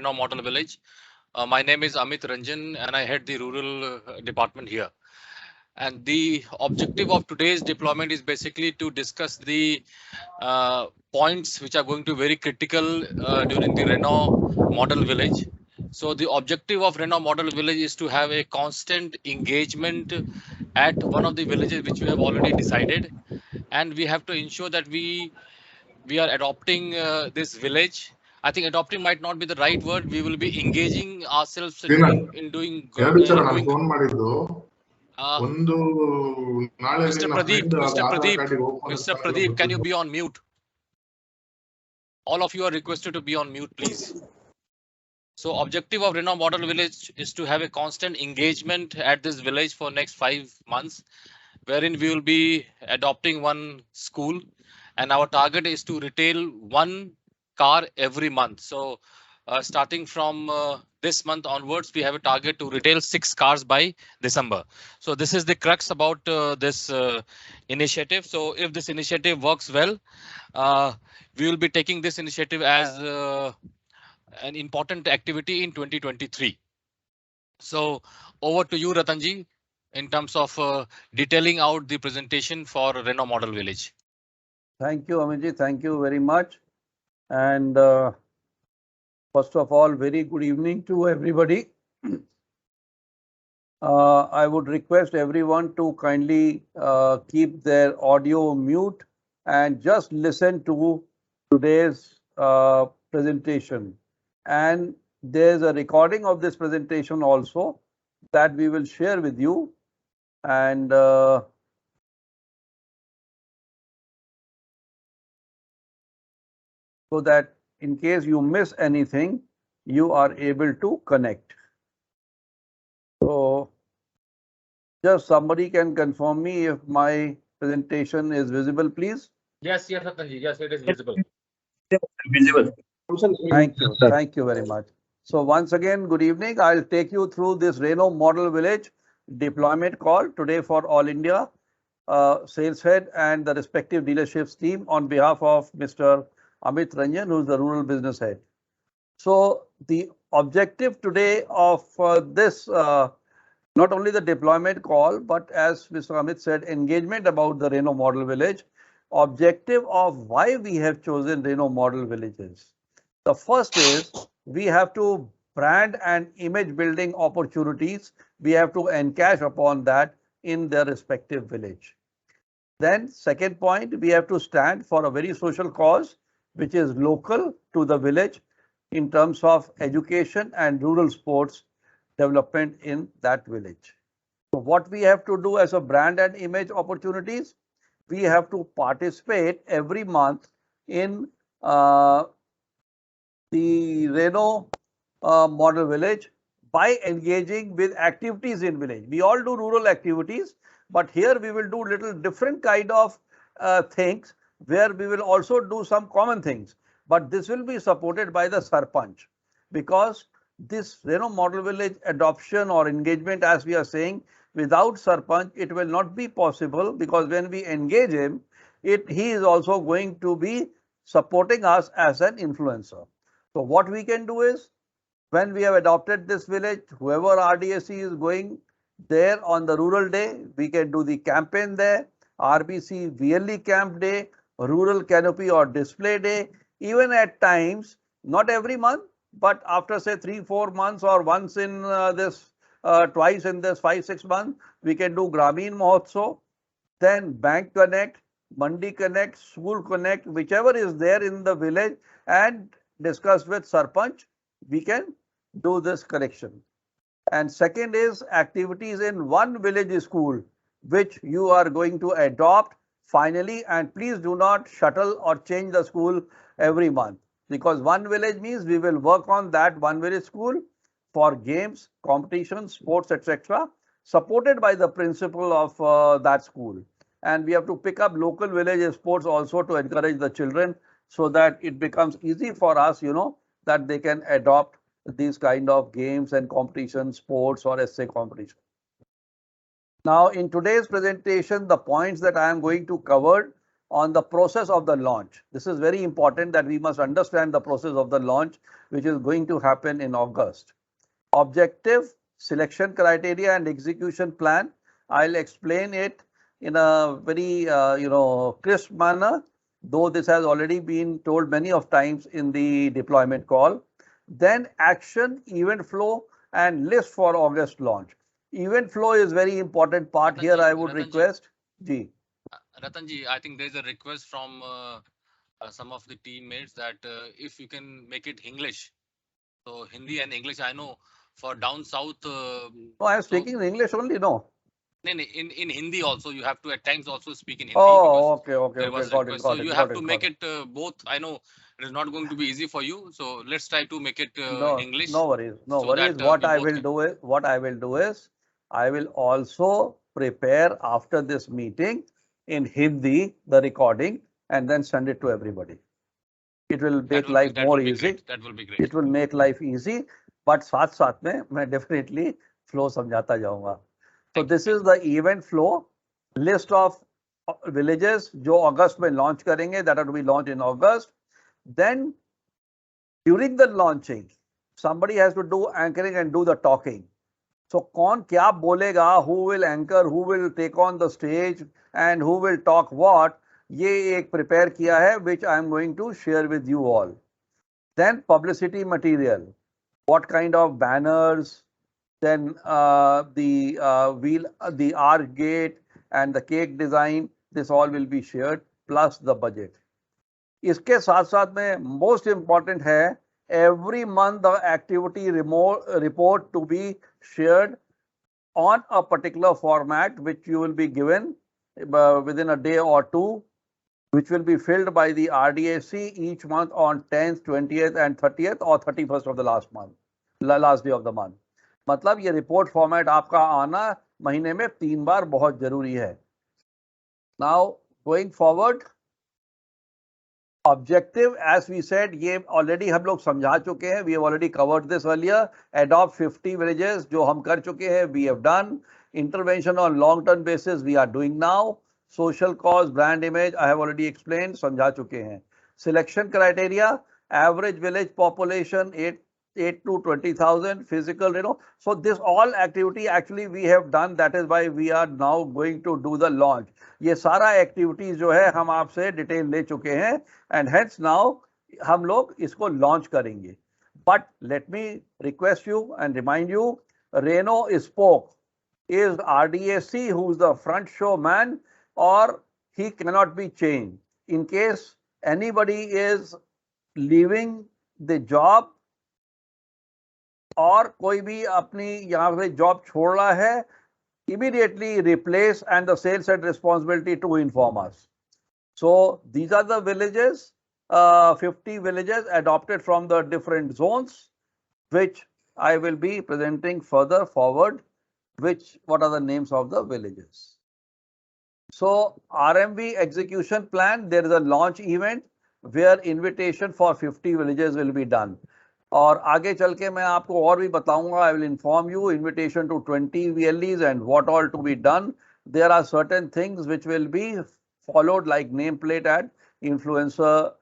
Renault Model Village. My name is Amit Ranjan and I head the rural department here. And the objective of today's deployment is basically to discuss the points which are going to be very critical during the Renault Model Village. So the objective of Renault Model Village is to have a constant engagement at one of the villages which we have already decided, and we have to ensure that we are adopting this village. I think adopting might not be the right word. We will be engaging ourselves in doing. Mr. Pradeep, can you be on mute? All of you are requested to be on mute, please. So objective of Renault Model Village is to have a constant engagement at this village for next 5 months, wherein we will be adopting one school, and our target is to retail one car every month. So starting from this month onwards, we have a target to retail 6 cars by December. So this is the crux about this initiative. So if this initiative works well, we will be taking this initiative as an important activity in 2023. So over to you, Ratanji, in terms of detailing out the presentation for Renault Model Village. Thank you, Amitji. Thank you very much. And first of all, very good evening to everybody. I would request everyone to kindly keep their audio mute and just listen to today's presentation. And there's a recording of this presentation also that we will share with you. And so that in case you miss anything, you are able to connect. So just somebody can confirm me if my presentation is visible, please. Yes, Ratanji. Yes, it is visible. Visible. Thank you. Thank you very much. So once again, good evening. I'll take you through this Renault Model Village deployment call today for All India Sales Head and the respective dealerships team on behalf of Mr. Amit Ranjan, who is the Rural Business Head. So the objective today of this, not only the deployment call, but as Mr. Amit said, engagement about the Renault Model Village. Objective of why we have chosen Renault Model Villages. The first is we have to brand and image building opportunities. We have to encash upon that in their respective village. Then second point, we have to stand for a very social cause, which is local to the village in terms of education and rural sports development in that village. So what we have to do as a brand and image opportunities, we have to participate every month in the Renault Model Village by engaging with activities in village. We all do rural activities, but here we will do little different kind of things where we will also do some common things. But this will be supported by the Sarpanch, because this Renault Model Village adoption or engagement, as we are saying, without Sarpanch, it will not be possible, because when we engage him, he is also going to be supporting us as an influencer. So what we can do is, when we have adopted this village, whoever RDSC is going there on the rural day, we can do the campaign there, RBC-VLE camp day, rural canopy or display day, even at times, not every month, but after say 3-4 months or once in twice in this 5-6 months, we can do Gramin Mahotsav, then Bank Connect, Mandi Connect, School Connect, whichever is there in the village, and discuss with Sarpanch, we can do this correction. And second is activities in one village school, which you are going to adopt finally, and please do not shuttle or change the school every month, because one village means we will work on that one village school for games, competitions, sports, etc., supported by the principal of that school. And we have to pick up local village sports also to encourage the children, so that it becomes easy for us, that they can adopt these kind of games and competitions, sports or essay competition. Now, in today's presentation, the points that I am going to cover on the process of the launch. This is very important that we must understand the process of the launch, which is going to happen in August. Objective, selection criteria and execution plan. I'll explain it in a very crisp manner, though this has already been told many of times in the deployment call. Then action, event flow and list for August launch. Event flow is very important part. Here I would request Ji. Ratanji, I think there's a request from some of the teammates that if you can make it English. So Hindi and English, I know for down south. No, I am speaking in English only, no. In Hindi also, you have to at times also speak in Hindi. Oh, okay. Got it. So you have to make it both. I know it is not going to be easy for you. So let's try to make it English. No worries. No worries. What I will do is, I will also prepare after this meeting in Hindi the recording and then send it to everybody. It will make life more easy. That will be great. It will make life easy. But साथ में मैं definitely flow समझाता जाऊंगा. So this is the event flow list of villages जो August में launch करेंगे, that are to be launched in August. Then during the launching, somebody has to do anchoring and do the talking. So कौन क्या बोलेगा, who will anchor, who will take on the stage and who will talk what, ये एक prepare किया है, which I am going to share with you all. Then publicity material, what kind of banners, then the arch gate and the cake design, this all will be shared plus the budget. इसके साथ साथ में most important है, every month the activity report to be shared on a particular format which you will be given within a day or two, which will be filled by the RDAC each month on 10th, 20th and 30th or 31st of the last day of the month. मतलब ये report format आपका आना महीने में 3 बार बहुत जरूरी है. Now going forward, objective as we said, ये ऑलरेडी हम लोग समझा चुके हैं. We have already covered this earlier. Adopt 50 villages जो हम कर चुके हैं, we have done. Intervention on long term basis we are doing now. Social cause, brand image, I have already explain, समझा चुके हैं. Selection criteria, average village population 8 to 20,000, physical, so this all activity actually we have done. That is why we are now going to do the launch. ये सारा activities जो है हम आपसे detail ले चुके हैं and hence now हम लोग इसको launch करेंगे. But let me request you and remind you, Renault spoke. Is RDAC who's the front show man, or he cannot be changed? In case anybody is leaving the job और कोई भी अपनी यहाँ पे जॉब छोड़ रहा है, immediately replace and the sales head responsibility to inform us. So these are the villages, 50 villages adopted from the different zones, which I will be presenting further forward. What are the names of the villages? So RMV execution plan, there is a launch event where invitation for 50 villages will be done. और आगे चल के मैं आपको और भी बताऊंगा. I will inform you invitation to 20 VLEs and what all to be done. There are certain things which will be followed like nameplate at influencer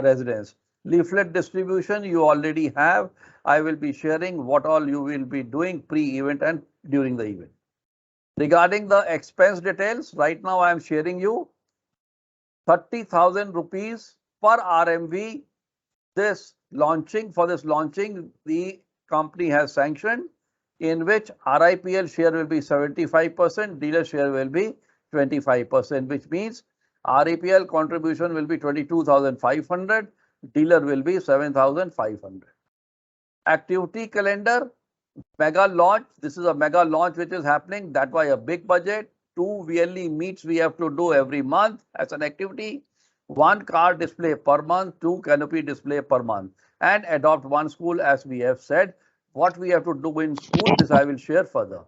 residence. Leaflet distribution you already have. I will be sharing what all you will be doing pre-event and during the event. Regarding the expense details, right now I am sharing you 30,000 rupees per RMV. For this launching, the company has sanctioned, in which RIPL share will be 75%, dealer share will be 25%, which means RIPL contribution will be 22,500, dealer will be 7,500. Activity calendar, mega launch. This is a mega launch which is happening. That's why a big budget. 2 VLE meets we have to do every month as an activity. 1 car display per month, 2 canopy display per month, and adopt 1 school as we have said. What we have to do in school, this I will share further.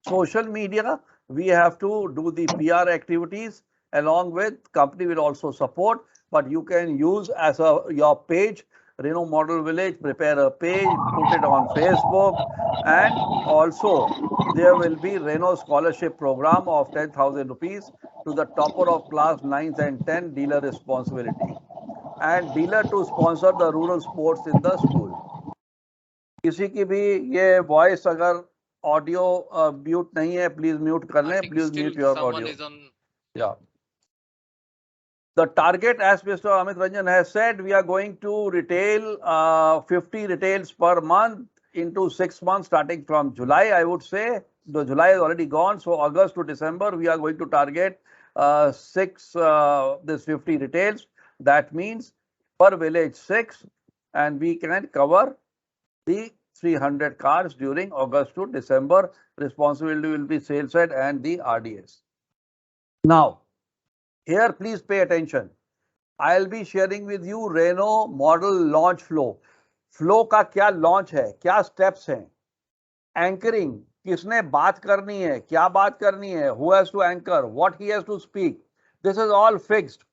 Social media, we have to do the PR activities along with company will also support, but you can use as your page Renault Model Village, prepare a page, put it on Facebook, and also there will be Renault scholarship program of 10,000 rupees to the topper of class 9th and 10, dealer responsibility, and dealer to sponsor the rural sports in the school. किसी की भी ये voice अगर audio mute नहीं है, please mute कर लें. Please mute your audio. Yeah. The target, as Mr. Amit Ranjan has said, we are going to retail 50 retails per month into 6 months starting from July, I would say. The July is already gone, so August to December, we are going to target this 50 retails. That means per village 6, and we can cover the 300 cars during August to December. Responsibility will be sales head and the RDS. Now, here please pay attention. I'll be sharing with you Renault model launch flow. Flow का क्या launch है, क्या steps हैं, anchoring, किसने बात करनी है, क्या बात करनी है, who has to anchor, what he has to speak. This is all fixed.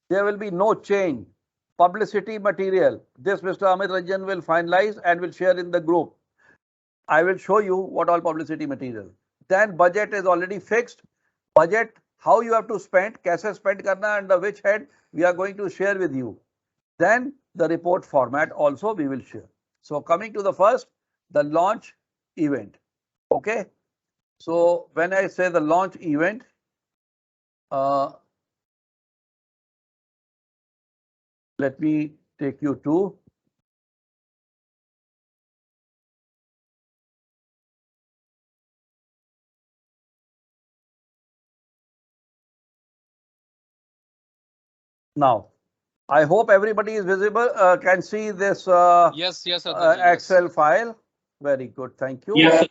There will be no change. Publicity material, this Mr. Amit Ranjan will finalize and will share in the group. I will show you what all publicity material. Then budget is already fixed. Budget, how you have to spend, कैसे spend करना, under which head, we are going to share with you. Then the report format also we will share. So coming to the first, the launch event. Okay. So when I say the launch event, let me take you to now. I hope everybody is visible, can see this yes, Excel file. Very good, thank you. Yes.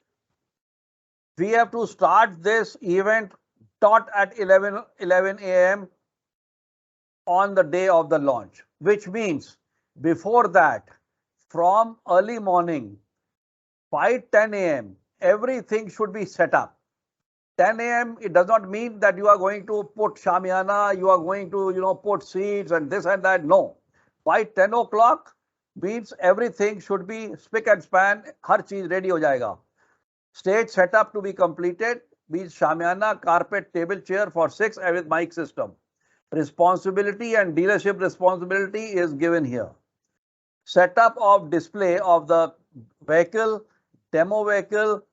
We have to start this event dot at 11 a.m. on the day of the launch, which means before that, from early morning, 5:10 a.m., everything should be set up. 10 a.m., it does not mean that you are going to put shamiana, you are going to, put seats and this and that. No. By 10 o'clock means everything should be spick and span, har cheez ready ho jayega. Stage setup to be completed means shamiana, carpet, table, chair for 6 and with mic system. Responsibility and dealership responsibility is given here. Setup of display of the vehicle, demo vehicle,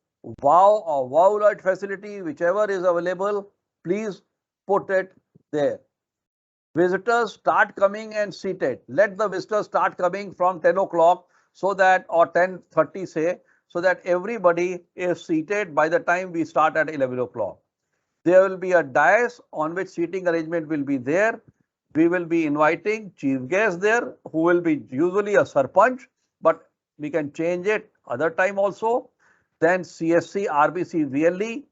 wow or wow light facility, whichever is available, please put it there. Visitors start coming and seated. Let the visitors start coming from 10 o'clock so that, or 10:30 say, so that everybody is seated by the time we start at 11 o'clock. There will be a dais on which seating arrangement will be there. We will be inviting chief guests there, who will be usually a Sarpanch, but we can change it other time also. Then CSC, RBC, VLE,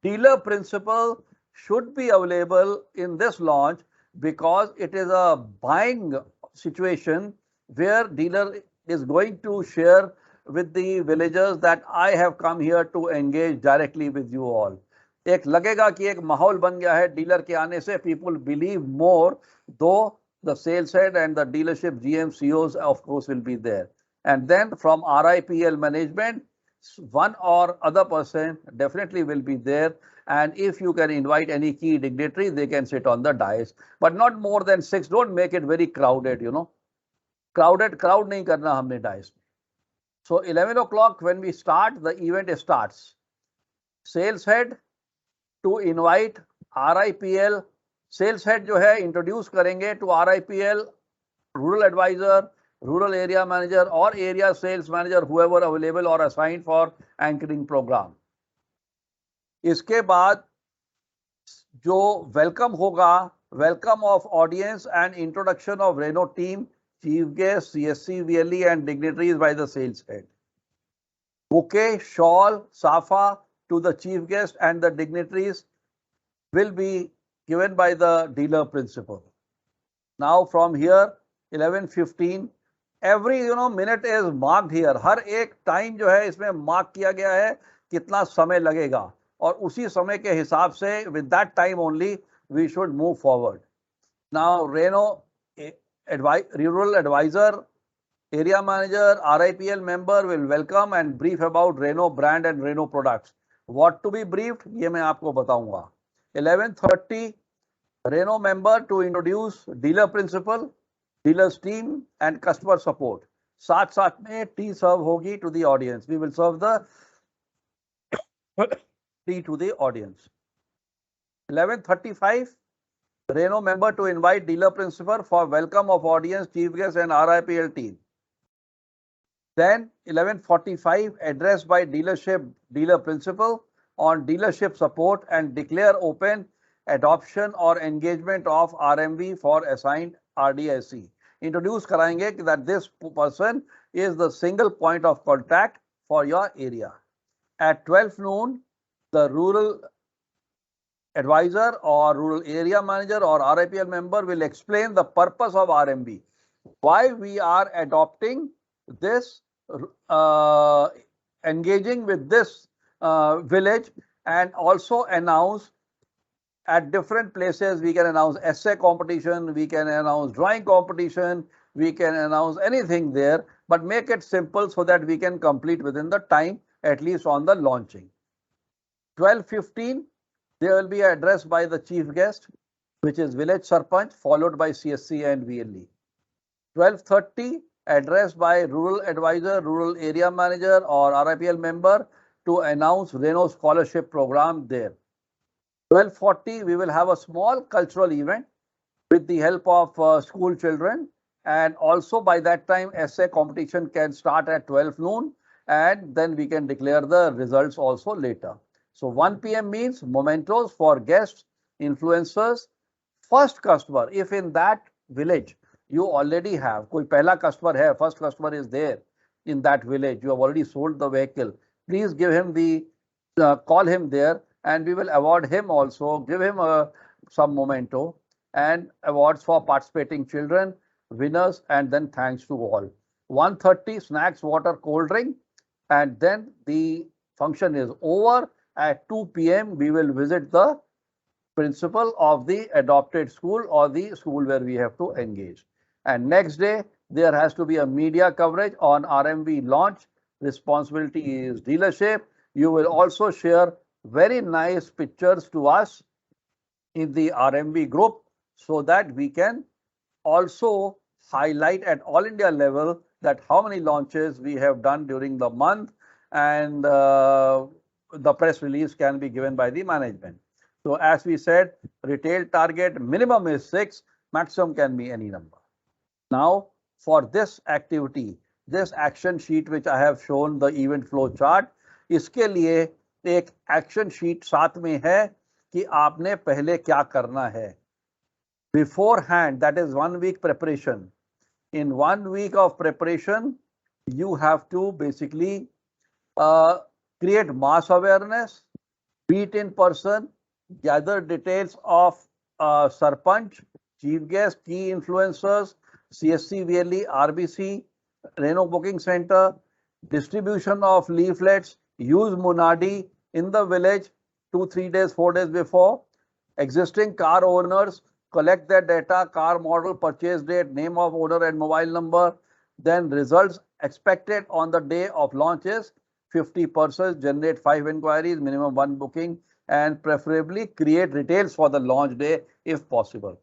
dealer principal should be available in this launch because it is a buying situation where dealer is going to share with the villagers that I have come here to engage directly with you all. एक लगेगा कि एक माहौल बन गया है dealer के आने से. People believe more, though the sales head and the dealership GM CEOs of course will be there. And then from RIPL management, one or other person definitely will be there, and if you can invite any key dignitary, they can sit on the dais, but not more than 6. Don't make it very crowded, crowd nahi karna humne dais. So 11 o'clock when we start, the event starts. Sales head to invite RIPL, sales head जो है introduce करेंगे to RIPL, rural advisor, rural area manager or area sales manager, whoever available or assigned for anchoring program. इसके बाद जो welcome होगा, welcome of audience and introduction of Renault team, chief guest, CSC, VLE and dignitaries by the sales head. Bouquet, shawl, safa to the chief guest and the dignitaries will be given by the dealer principal. Now from here 11:15, every minute is marked here. हर एक time जो है इसमें mark किया गया है कितना समय लगेगा और उसी समय के हिसाब से with that time only we should move forward. Now Renault rural advisor Area manager, RIPL member will welcome and brief about Renault brand and Renault products. What to be briefed? ये मैं आपको बताऊंगा. 11:30 Renault member to introduce dealer principal, dealers team and customer support. साथ साथ में tea serve होगी to the audience. We will serve the tea to the audience. 11:35 Renault member to invite dealer principal for welcome of audience, chief guest and RIPL team. Then 11:45 address by dealer principal on dealership support and declare open adoption or engagement of RMV for assigned RDSE. Introduce कराएंगे that this person is the single point of contact for your area. At 12 noon, the rural advisor or rural area manager or RIPL member will explain the purpose of RMV, why we are adopting this, engaging with this village, and also announce at different places. We can announce essay competition, we can announce drawing competition, we can announce anything there, but make it simple so that we can complete within the time, at least on the launching. 12:15 there will be an address by the chief guest, which is village Sarpanch, followed by CSC and VLE. 12:30 address by rural advisor, rural area manager or RIPL member to announce Renault scholarship program there. 12:40 we will have a small cultural event with the help of school children, and also by that time essay competition can start at 12 noon, and then we can declare the results also later. So 1 PM means mementos for guests, influencers, first customer. If in that village you already have koi pehla customer hai, first customer is there in that village, you have already sold the vehicle, please give him the call him there, and we will award him also, give him some memento and awards for participating children, winners, and then thanks to all. 1:30 snacks, water, cold drink, and then the function is over. At 2 PM we will visit the principal of the adopted school or the school where we have to engage. And next day there has to be a media coverage on RMV launch. Responsibility is dealership. You will also share very nice pictures to us in the RMV group so that we can also highlight at all India level that how many launches we have done during the month, and the press release can be given by the management. So as we said, retail target minimum is 6, maximum can be any number. Now for this activity, this action sheet which I have shown the event flow chart, इसके लिए एक action sheet साथ में है कि आपने पहले क्या करना है. Beforehand, that is 1 week preparation. In 1 week of preparation, you have to basically create mass awareness, meet in person, gather details of Sarpanch, chief guest, key influencers, CSC, VLE, RBC, Renault booking center, distribution of leaflets, use Munadi in the village 2-3 days, 4 days before. Existing car owners, collect their data, car model, purchase date, name of owner and mobile number. Then results expected on the day of launches. 50 persons, generate 5 inquiries, minimum 1 booking, and preferably create retails for the launch day if possible.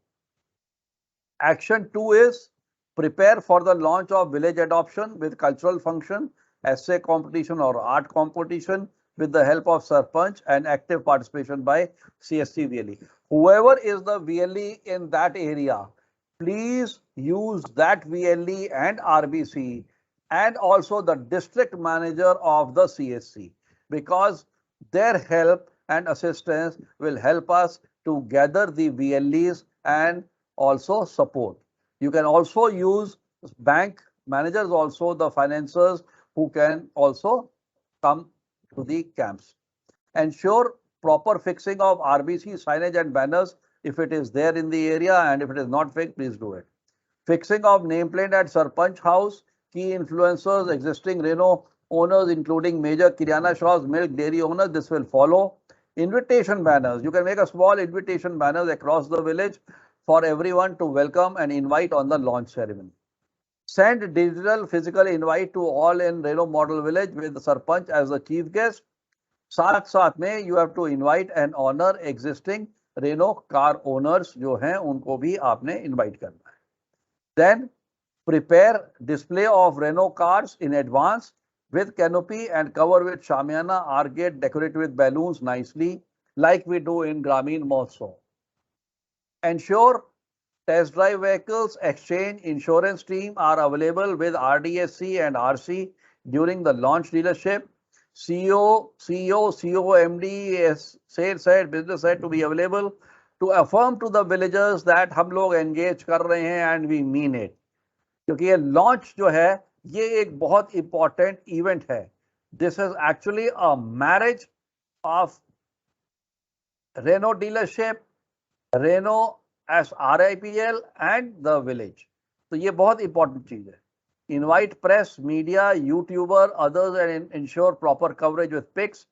Action 2 is prepare for the launch of village adoption with cultural function, essay competition or art competition with the help of Sarpanch and active participation by CSC VLE. Whoever is the VLE in that area, please use that VLE and RBC and also the district manager of the CSC, because their help and assistance will help us to gather the VLEs and also support. You can also use bank managers, also the financiers who can also come to the camps. Ensure proper fixing of RBC signage and banners if it is there in the area, and if it is not fixed, please do it. Fixing of nameplate at Sarpanch house, key influencers, existing Renault owners including major Kirana shops, milk, dairy owners, this will follow. Invitation banners, you can make a small invitation banners across the village for everyone to welcome and invite on the launch ceremony. Send digital physical invite to all in Renault Model Village with the Sarpanch as the chief guest. साथ साथ में you have to invite and honor existing Renault car owners जो हैं उनको भी आपने invite करना है. Then prepare display of Renault cars in advance with canopy and cover with shamiana, arcade decorated with balloons nicely like we do in Gramin Mahotsav. Ensure test drive vehicles exchange insurance team are available with RDSC and RC during the launch dealership. CEO, MD, sales head, business head to be available to affirm to the villagers that हम लोग engage कर रहे हैं and we mean it. क्योंकि ये launch जो है ये एक बहुत important event है. This is actually a marriage of Renault dealership, Renault as RIPL and the village. तो ये बहुत important चीज है. Invite press, media, YouTuber, others and ensure proper coverage with pics.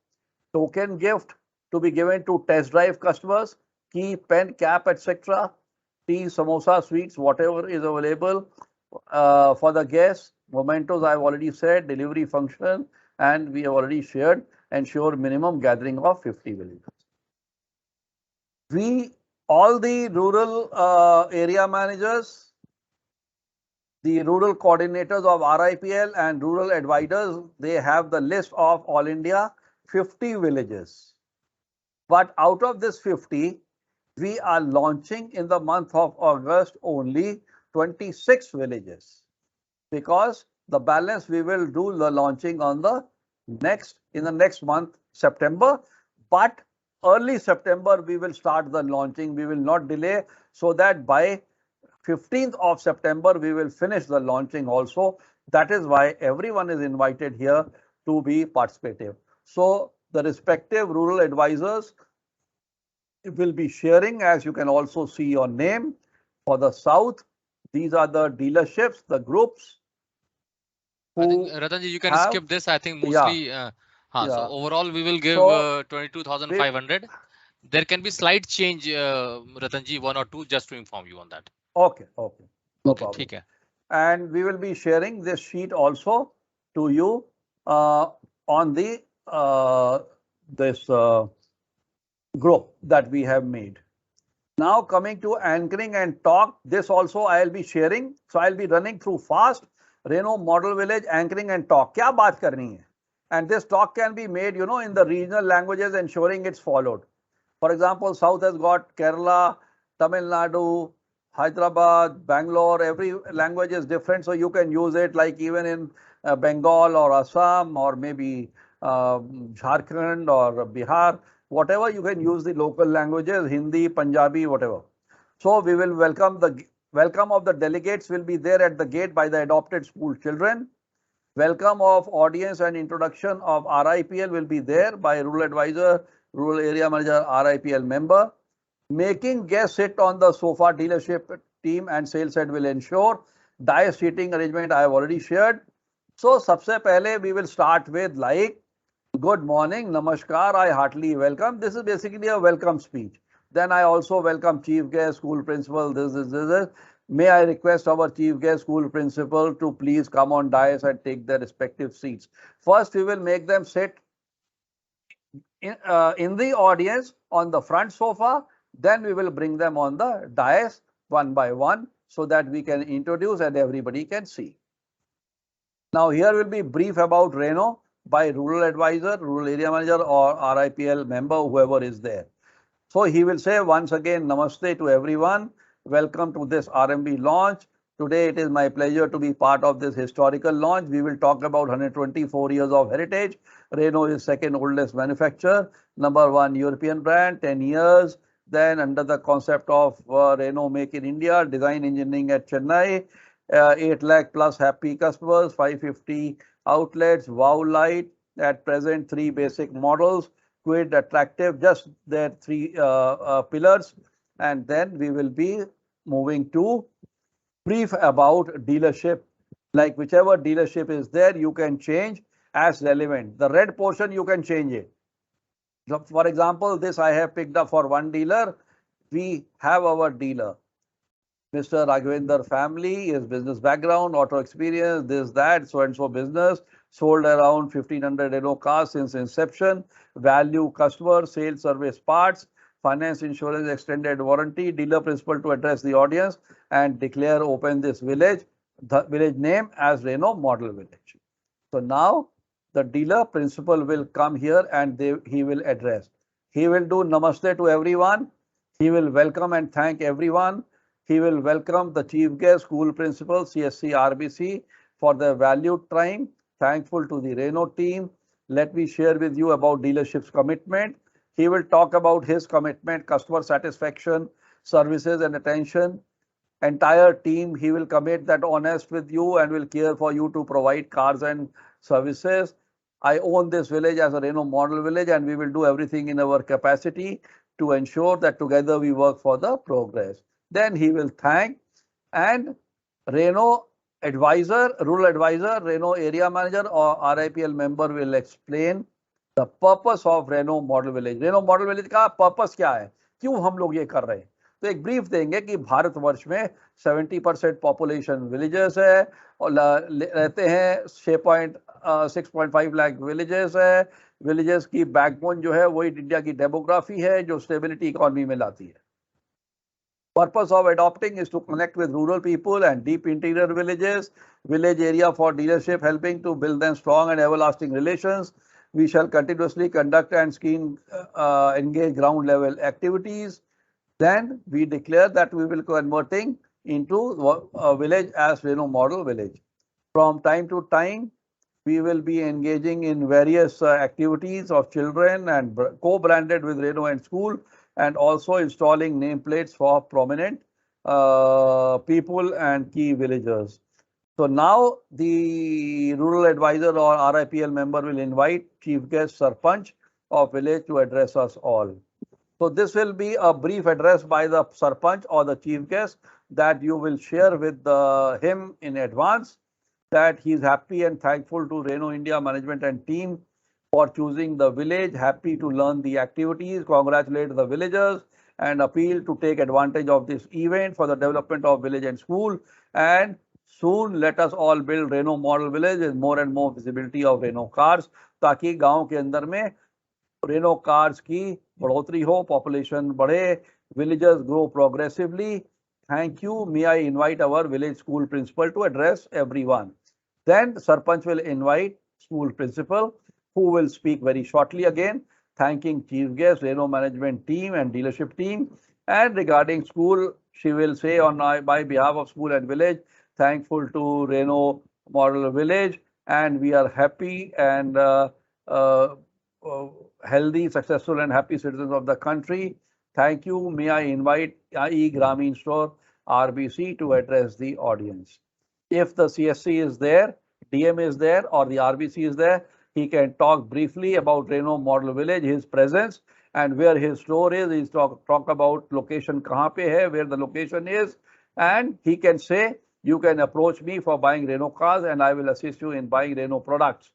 Token gift to be given to test drive customers, key, pen, cap, etc. Tea, samosa, sweets, whatever is available for the guests. Mementos, I've already said, delivery function, and we have already shared. Ensure minimum gathering of 50 villagers. All the rural area managers, the rural coordinators of RIPL and rural advisors, they have the list of all India 50 villages. But out of this 50, we are launching in the month of August only 26 villages, because the balance we will do the launching on the next month, September. But early September we will start the launching. We will not delay, so that by 15th of September we will finish the launching also. That is why everyone is invited here to be participative. So the respective rural advisors will be sharing, as you can also see your name for the south. These are the dealerships, the groups. I think Ratanji, you can skip this. I think mostly. So overall, we will give 22,500. There can be slight change, Ratanji, 1 or 2, just to inform you on that. Okay. No problem. Okay. And we will be sharing this sheet also to you on the this group that we have made. Now coming to anchoring and talk, this also I'll be sharing. So I'll be running through fast. Renault Model Village anchoring and talk. क्या बात करनी है? And this talk can be made, in the regional languages, ensuring it's followed. For example, South has got Kerala, Tamil Nadu, Hyderabad, Bangalore. Every language is different, so you can use it like even in Bengal or Assam or maybe Jharkhand or Bihar. Whatever, you can use the local languages, Hindi, Punjabi, whatever. So we will welcome of the delegates will be there at the gate by the adopted school children. Welcome of audience and introduction of RIPL will be there by rural advisor, rural area manager, RIPL member. Making guests sit on the sofa, dealership team and sales head will ensure. Dice seating arrangement I have already shared. So सबसे पहले we will start with like good morning, namaskar, I heartily welcome. This is basically a welcome speech. Then I also welcome chief guest, school principal, this. May I request our chief guest, school principal to please come on dais and take their respective seats. First, we will make them sit in the audience on the front sofa. Then we will bring them on the dais one by one so that we can introduce and everybody can see. Now here will be brief about Renault by rural advisor, rural area manager or RIPL member, whoever is there. So he will say once again, namaste to everyone. Welcome to this RMB launch. Today it is my pleasure to be part of this historical launch. We will talk about 124 years of heritage. Renault is second oldest manufacturer, number 1 European brand, 10 years. Then under the concept of Renault Make in India, design engineering at Chennai, 8 lakh plus happy customers, 550 outlets, wow light, at present 3 basic models, quid, attractive, just their 3 pillars. And then we will be moving to brief about dealership, like whichever dealership is there, you can change as relevant. The red portion, you can change it. So for example, this I have picked up for one dealer. We have our dealer. Mr. Raghavendra family, his business background, auto experience, this, that, so and so business, sold around 1500 Renault cars since inception, value customer, sales, service, parts, finance, insurance, extended warranty, dealer principal to address the audience and declare open this village, the village name as Renault Model Village. So now the dealer principal will come here and he will address. He will do namaste to everyone. He will welcome and thank everyone. He will welcome the chief guest, school principal, CSC, RBC for their valued time. Thankful to the Renault team. Let me share with you about dealership's commitment. He will talk about his commitment, customer satisfaction, services and attention. Entire team, he will commit that honest with you and will care for you to provide cars and services. I own this village as a Renault Model Village and we will do everything in our capacity to ensure that together we work for the progress. Then he will thank and Renault advisor, rural advisor, Renault area manager or RIPL member will explain the purpose of Renault Model Village. Renault Model Village का purpose क्या है? क्यों हम लोग ये कर रहे हैं? तो एक ब्रीफ देंगे कि भारतवर्ष में 70% पॉपुलेशन विलेजेस है और रहते हैं 6.5 लाख विलेजेस है. विलेजेस की बैकबोन जो है वही इंडिया की डेमोग्राफी है जो स्टेबिलिटी इकोनॉमी में लाती है. Purpose of adopting is to connect with rural people and deep interior villages, village area for dealership, helping to build them strong and everlasting relations. We shall continuously conduct and engage ground level activities. Then we declare that we will converting into a village as Renault Model Village. From time to time, we will be engaging in various activities of children and co-branded with Renault and school, and also installing nameplates for prominent people and key villagers. So now the rural advisor or RIPL member will invite chief guest Sarpanch of village to address us all. So this will be a brief address by the Sarpanch or the chief guest that you will share with him in advance, that he is happy and thankful to Renault India management and team for choosing the village, happy to learn the activities, congratulate the villagers and appeal to take advantage of this event for the development of village and school. And soon let us all build Renault Model Village with more and more visibility of Renault cars, ताकि गांव के अंदर में Renault cars की बढ़ोतरी हो, population बढ़े, villagers grow progressively. Thank you. May I invite our village school principal to address everyone. Then Sarpanch will invite school principal, who will speak very shortly again, thanking chief guest, Renault management team and dealership team. And regarding school, she will say on by behalf of school and village, thankful to Renault Model Village, and we are happy and healthy, successful and happy citizens of the country. Thank you. May I invite Gramin store RBC to address the audience. If the CSC is there, DM is there or the RBC is there, he can talk briefly about Renault Model Village, his presence and where his store is. He's talk about location kahan pe hai, where the location is, and he can say, you can approach me for buying Renault cars and I will assist you in buying Renault products.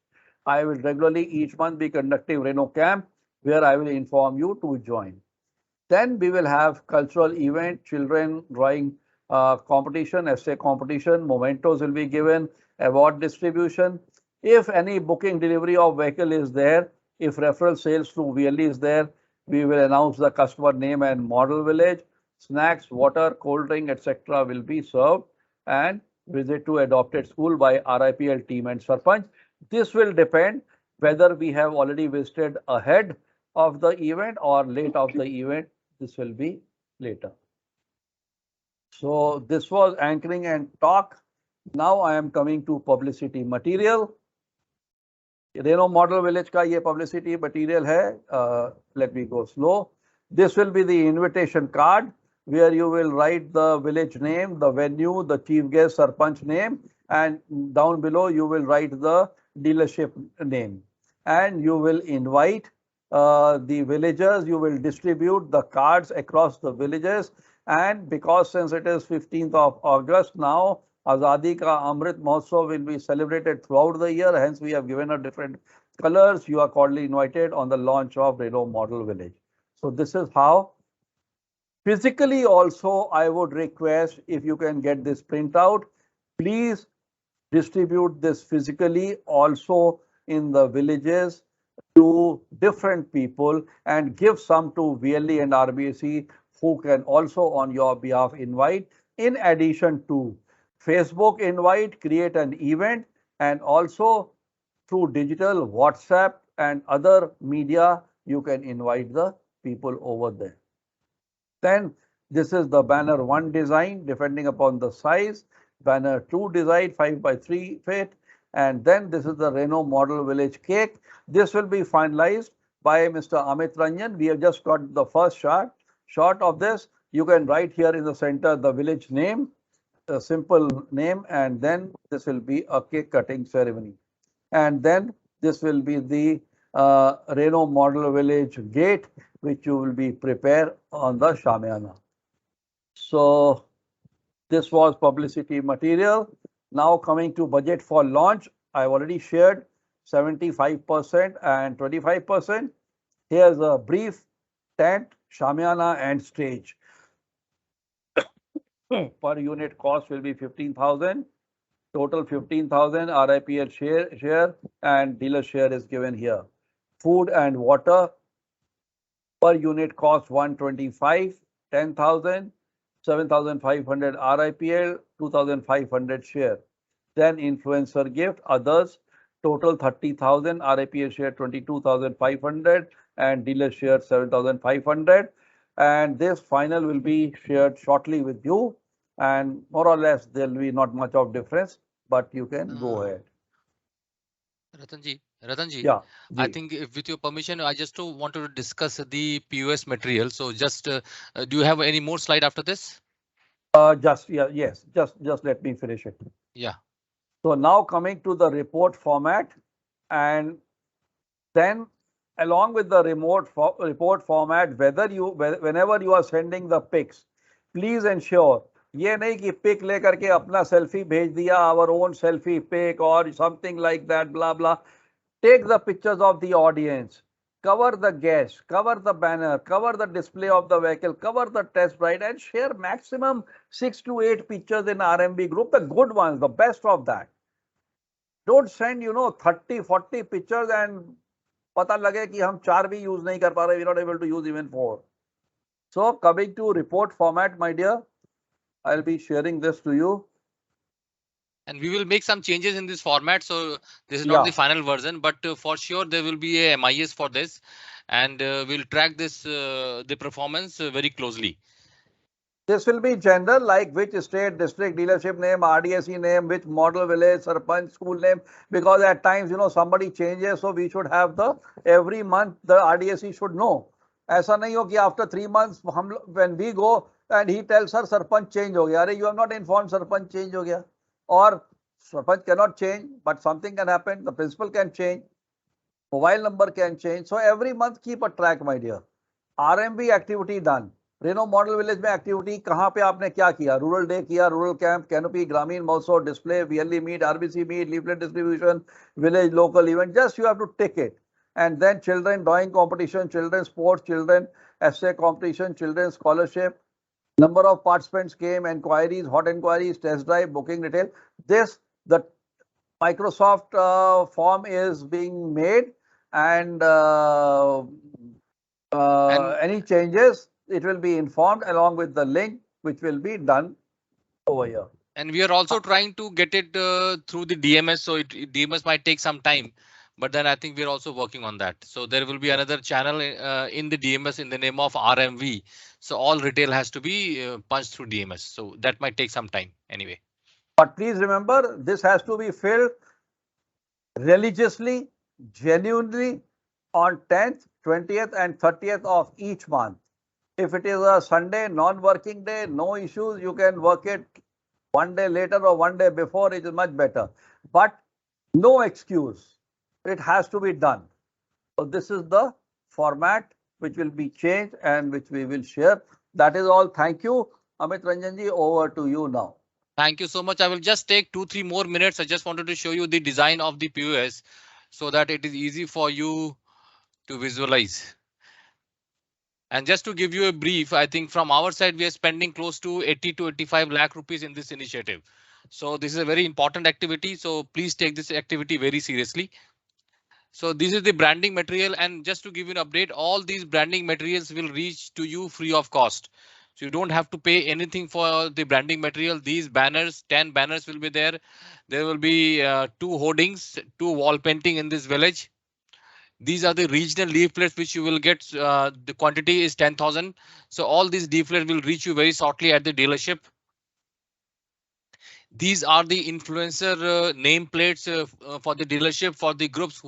I will regularly each month be conducting Renault camp where I will inform you to join. Then we will have cultural event, children drawing competition, essay competition, mementos will be given, award distribution. If any booking delivery of vehicle is there, if referral sales through VLE is there, we will announce the customer name and model village. Snacks, water, cold drink, etc. will be served and visit to adopted school by RIPL team and Sarpanch. This will depend whether we have already visited ahead of the event or late of the event. This will be later. So this was anchoring and talk. Now I am coming to publicity material. Renault Model Village का ये publicity material है. Let me go slow. This will be the invitation card where you will write the village name, the venue, the chief guest, Sarpanch name, and down below you will write the dealership name. And you will invite the villagers, you will distribute the cards across the villages. And because since it is 15th of August now, Azadi Ka Amrit Mahotsav will be celebrated throughout the year. Hence, we have given her different colors. You are cordially invited on the launch of Renault Model Village. So this is how Physically also, I would request if you can get this printout, please distribute this physically also in the villages to different people and give some to VLE and RBC who can also on your behalf invite. In addition to Facebook invite, create an event, and also through digital WhatsApp and other media, you can invite the people over there. Then this is the banner 1 design depending upon the size, banner 2 design 5 by 3 feet, and then this is the Renault model village cake. This will be finalized by Mr. Amit Ranjan. We have just got the first shot of this. You can write here in the center the village name, a simple name, and then this will be a cake cutting ceremony. And then this will be the Renault model village gate, which you will be prepared on the Shamiana. So this was publicity material. Now coming to budget for launch, I've already shared 75% and 25%. Here's a brief: tent, Shamiana and stage. Per unit cost will be 15,000. Total 15,000 RIPL share and dealer share is given here. Food and water per unit cost 125, 10,000, 7,500 RIPL, 2,500 share. Then influencer gift, others, total 30,000 RIPL share 22,500 and dealer share 7,500. And this final will be shared shortly with you. And more or less, there will be not much of difference, but you can go ahead. Ratanji, Yeah, I think if with your permission, I just wanted to discuss the POS material. So just do you have any more slide after this? just let me finish it. Yeah. So now coming to the report format, and then along with the report format, whenever you are sending the pics, please ensure ये नहीं कि pick लेकर के अपना selfie भेज दिया, our own selfie pic or something like that, blah blah. Take the pictures of the audience, cover the guest, cover the banner, cover the display of the vehicle, cover the test ride, and share maximum 6 to 8 pictures in RMB group, the good ones, the best of that. Don't send 30, 40 pictures and पता लगे कि हम 4 भी use नहीं कर पा रहे, we're not able to use even 4. So coming to report format, my dear, I'll be sharing this to you. And we will make some changes in this format. So this is not the final version, but for sure there will be a MIS for this, and we'll track this the performance very closely. This will be general, like which state, district, dealership name, RDSE name, which model village, Sarpanch school name, because at times somebody changes, so we should have the every month the RDSE should know. ऐसा नहीं हो कि after 3 months when we go and he tells her Sarpanch change हो गया. अरे you have not informed Sarpanch change हो गया. Or Sarpanch cannot change, but something can happen. The principal can change. Mobile number can change. So every month keep a track, my dear. RMB activity done. Renault model village में activity कहाँ पे आपने क्या किया? Rural day किया, rural camp, canopy, ग्रामीण महोत्सव, display, VLE meet, RBC meet, leaflet distribution, village local event. Just you have to take it. And then children drawing competition, children sports, children essay competition, children scholarship. Number of participants came, inquiries, hot inquiries, test drive, booking detail. The Microsoft form is being made, and any changes, it will be informed along with the link, which will be done over here. And we are also trying to get it through the DMS, so DMS might take some time, but then I think we're also working on that. So there will be another channel in the DMS in the name of RMV. So all retail has to be punched through DMS. So that might take some time anyway. But please remember, this has to be filled religiously, genuinely on 10th, 20th and 30th of each month. If it is a Sunday, non-working day, no issues. You can work it one day later or one day before. It is much better. But no excuse. It has to be done. So this is the format which will be changed and which we will share. That is all. Thank you. Amit Ranjanji, over to you now. Thank you so much. I will just take 2-3 more minutes. I just wanted to show you the design of the POS so that it is easy for you to visualize. And just to give you a brief, I think from our side, we are spending close to 80 to 85 lakh rupees in this initiative. So this is a very important activity. So please take this activity very seriously. So this is the branding material, and just to give you an update, all these branding materials will reach to you free of cost. So you don't have to pay anything for the branding material. These banners, 10 banners will be there. There will be 2 hoardings, 2 wall painting in this village. These are the regional leaflets which you will get. The quantity is 10,000. So all these leaflets will reach you very shortly at the dealership. These are the influencer nameplates for the dealership, for the groups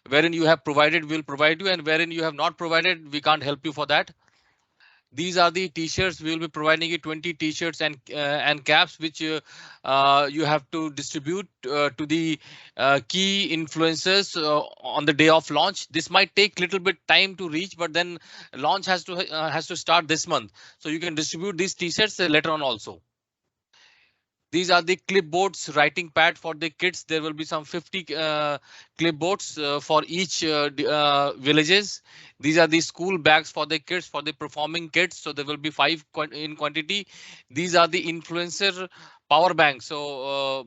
wherein you have provided, will provide you, and wherein you have not provided, we can't help you for that. These are the t-shirts. We will be providing you 20 t-shirts and caps, which you have to distribute to the key influencers on the day of launch. This might take little bit time to reach, but then launch has to start this month. So you can distribute these t-shirts later on also. These are the clipboards, writing pad for the kids. There will be some 50 clipboards for each villages. These are the school bags for the kids, for the performing kids. So there will be 5 in quantity. These are the influencer power banks. So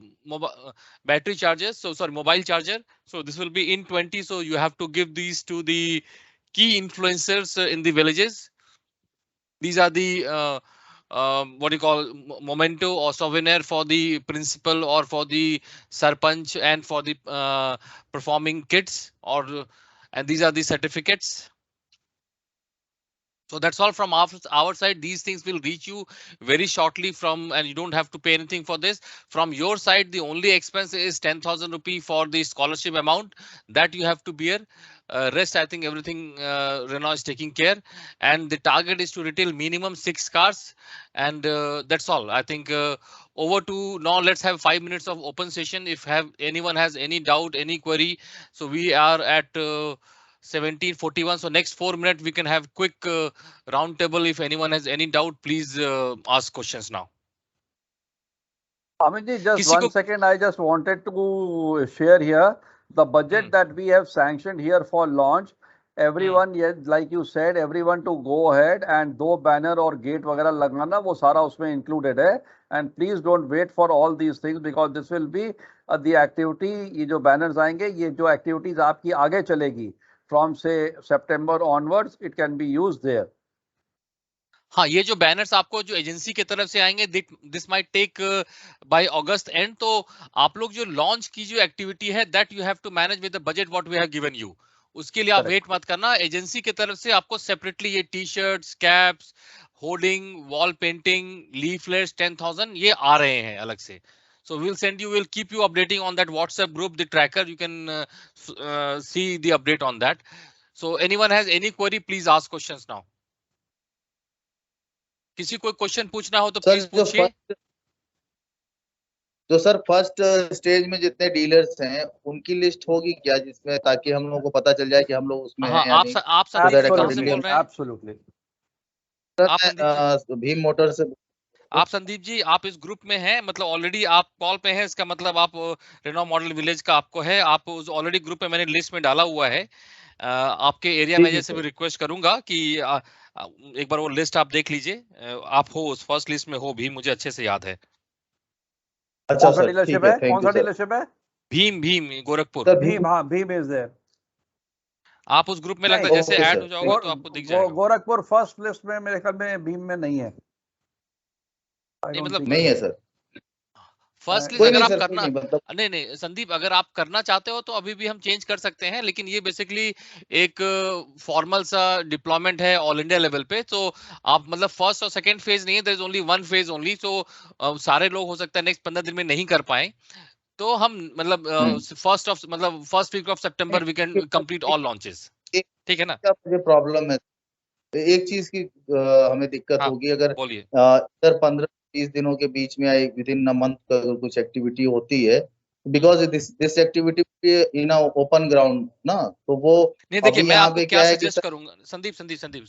battery chargers. So sorry, mobile charger. So this will be in 20. So you have to give these to the key influencers in the villages. These are the what do you call memento or souvenir for the principal or for the Sarpanch and for the performing kids, and these are the certificates. So that's all from our side. These things will reach you very shortly and you don't have to pay anything for this. From your side, the only expense is 10,000 rupee for the scholarship amount that you have to bear. Rest, I think everything Renault is taking care, and the target is to retail minimum 6 cars, and that's all. I think over to now. Let's have 5 minutes of open session. If anyone has any doubt, any query, so we are at 17:41. So next 4 minutes we can have quick round table. If anyone has any doubt, please ask questions now. Amit, just 1 second. I just wanted to share here the budget that we have sanctioned here for launch. Everyone, yes, like you said, everyone to go ahead and दो banner और gate वगैरह लगाना वो सारा उसमें included है. And please don't wait for all these things because this will be the activity. ये जो banners आएंगे, ये जो activities आपकी आगे चलेगी from say September onwards, it can be used there. हाँ, ये जो बैनर्स आपको जो एजेंसी की तरफ से आएंगे, this might take by August end. तो आप लोग जो लॉन्च की जो एक्टिविटी है that you have to manage with the budget what we have given you. उसके लिए आप वेट मत करना. एजेंसी की तरफ से आपको सेपरेटली ये T shirts, caps, hoarding, wall painting, leaflets 10,000 ये आ रहे हैं अलग से. So we'll keep you updating on that WhatsApp group, the tracker. You can see the update on that. So anyone has any query, please ask questions now. किसी कोई question पूछना हो तो प्लीज पूछिए. तो सर फर्स्ट स्टेज में जितने dealers हैं उनकी लिस्ट होगी क्या, जिसमें ताकि हम लोगों को पता चल जाए कि हम लोग उसमें हैं या नहीं. आप संदीप कहां से बोल रहे हैं? एब्सोल्युटली. भीम मोटर से. आप संदीप जी, आप इस ग्रुप में हैं, मतलब ऑलरेडी आप कॉल पे हैं, इसका मतलब आप रेनॉ मॉडल विलेज का आपको है, आप उस ऑलरेडी ग्रुप में मैंने लिस्ट में डाला हुआ है. आपके एरिया मैनेजर से भी रिक्वेस्ट करूंगा कि एक बार वो लिस्ट आप देख लीजिए. आप हो उस फर्स्ट लिस्ट में हो भी, मुझे अच्छे से याद है. अच्छा कौन सा डीलरशिप है? कौन सा डीलरशिप है? भीम गोरखपुर. भीम, हाँ भीम इज देयर. आप उस ग्रुप में लगता है जैसे ऐड हो जाओगे तो आपको दिख जाएगा. गोरखपुर फर्स्ट लिस्ट में मेरे ख्याल में भीम में नहीं है. मतलब नहीं है सर. फर्स्ट लिस्ट अगर आप करना नहीं संदीप, अगर आप करना चाहते हो तो अभी भी हम चेंज कर सकते हैं, लेकिन ये बेसिकली एक फॉर्मल सा डिप्लॉयमेंट है ऑल इंडिया लेवल पे. तो आप मतलब फर्स्ट और सेकंड फेज नहीं है, there is only one phase only. तो सारे लोग हो सकता है नेक्स्ट 15 दिन में नहीं कर पाए, तो हम मतलब first week of September we can complete all launches. ठीक है ना. मुझे प्रॉब्लम है एक चीज की, हमें दिक्कत होगी अगर इधर 15-20 दिनों के बीच में विद इन अ मंथ कुछ एक्टिविटी होती है, because this activity in open ground ना, तो वो नहीं. देखिए मैं आपको क्या सजेस्ट करूंगा संदीप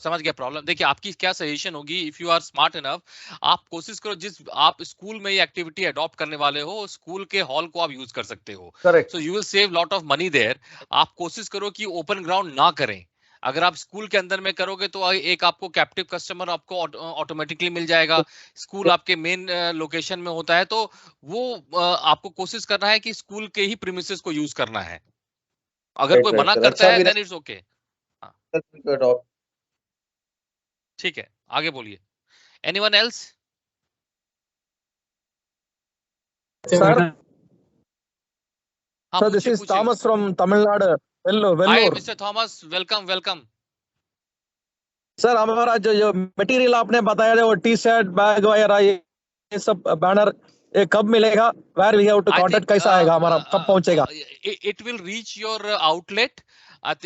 समझ गया प्रॉब्लम. देखिए आपकी क्या सजेशन होगी, if you are smart enough, आप कोशिश करो जिस आप स्कूल में ये एक्टिविटी अडॉप्ट करने वाले हो स्कूल के हॉल को आप यूज कर सकते हो. So you will save lot of money there. आप कोशिश करो कि ओपन ग्राउंड ना करें. अगर आप स्कूल के अंदर में करोगे तो एक आपको कैप्टिव कस्टमर आपको ऑटोमेटिकली मिल जाएगा। स्कूल आपके मेन लोकेशन में होता है, तो वो आपको कोशिश करना है कि स्कूल के ही प्रीमिसेस को यूज करना है। अगर कोई मना करता है देन इट्स ओके। ठीक है, आगे बोलिए। Anyone else? Sir, so this is Thomas from Tamil Nadu. Hi, Mr. Thomas. Welcome, welcome. Sir हमारा जो मटेरियल आपने बताया जो टी शर्ट बैग वगैरह ये सब बैनर ये कब मिलेगा? Where we have to contact? कैसा आएगा हमारा, कब पहुंचेगा? It will reach your outlet,